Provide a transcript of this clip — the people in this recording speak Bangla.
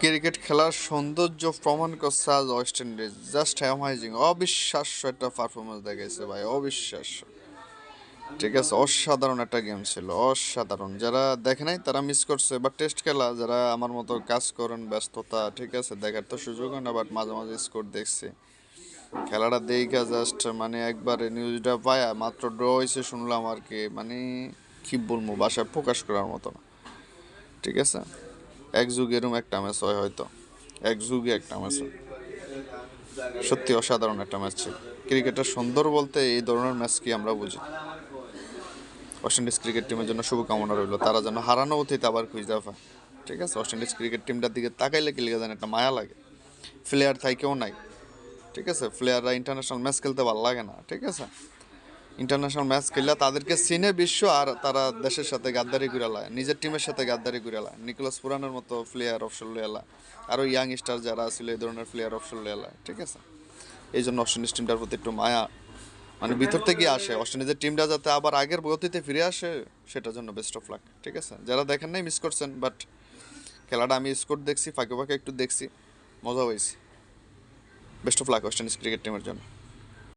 ক্রিকেট খেলার সৌন্দর্য প্রমাণ করছে আজ ওয়েস্ট ইন্ডিজ। জাস্ট অ্যামাইজিং, অবিশ্বাস্য একটা পারফরমেন্স দেখাইছে ভাই, অবিশ্বাস্য। ঠিক আছে, অসাধারণ একটা গেম ছিল, অসাধারণ। যারা দেখে নাই তারা মিস করছে, বাট টেস্ট খেলা যারা আমার মতো কাজ করেন, ব্যস্ততা, ঠিক আছে, দেখার তো সুযোগ হয় না, বাট মাঝে মাঝে স্কোর দেখছি। খেলাটা দেখা জাস্ট মানে একবারে নিউজটা পায়া মাত্র ড্র হয়েছে শুনলাম আর কি, মানে কি বলবো, বাসায় প্রকাশ করার মতো না। ঠিক আছে, এক যুগ এরম একটা ম্যাচ হয় হয়তো, এক যুগে একটা ম্যাচ হয়। সত্যি অসাধারণ একটা ম্যাচ ছিল। ক্রিকেটের সুন্দর বলতে এই ধরনের ম্যাচ কি আমরা বুঝি। ওয়েস্ট ইন্ডিজ ক্রিকেট টিমের জন্য শুভকামনা রইল, তারা যেন হারানো অতীত আবার খুঁজে পায়। ঠিক আছে, ওয়েস্ট ইন্ডিজ ক্রিকেট টিমটার দিকে তাকাইলে কি লেগে যেন একটা মায়া লাগে। প্লেয়ার থাই কেউ নাই। ঠিক আছে, প্লেয়াররা ইন্টারন্যাশনাল ম্যাচ খেলতে ভালো লাগে না। ঠিক আছে, ইন্টারন্যাশনাল ম্যাচ খেললে তাদেরকে চিনে বিশ্ব, আর তারা দেশের সাথে গাদ্দারি করে লায়, নিজের টিমের সাথে গাদ্দারি করে লায়। নিকোলাস পুরানের মতো প্লেয়ার অপশন লেলা, আরও ইয়াং স্টার যারা ছিল এই ধরনের প্লেয়ার অপশন লেলা। ঠিক আছে, এই জন্য ওয়েস্ট ইন্ডিজ টিমটার প্রতি একটু মায়া মানে ভিতর থেকে আসে। ওয়েস্ট ইন্ডিজের টিমটা যাতে আবার আগের গতিতে ফিরে আসে, সেটার জন্য বেস্ট অফ লাক। ঠিক আছে, যারা দেখেন নাই মিস করছেন, বাট খেলাটা আমি স্কোর দেখছি, ফাঁকে ফাঁকে একটু দেখছি, মজা হয়েছে। Best of luck West Indies cricket টিমের জন্য।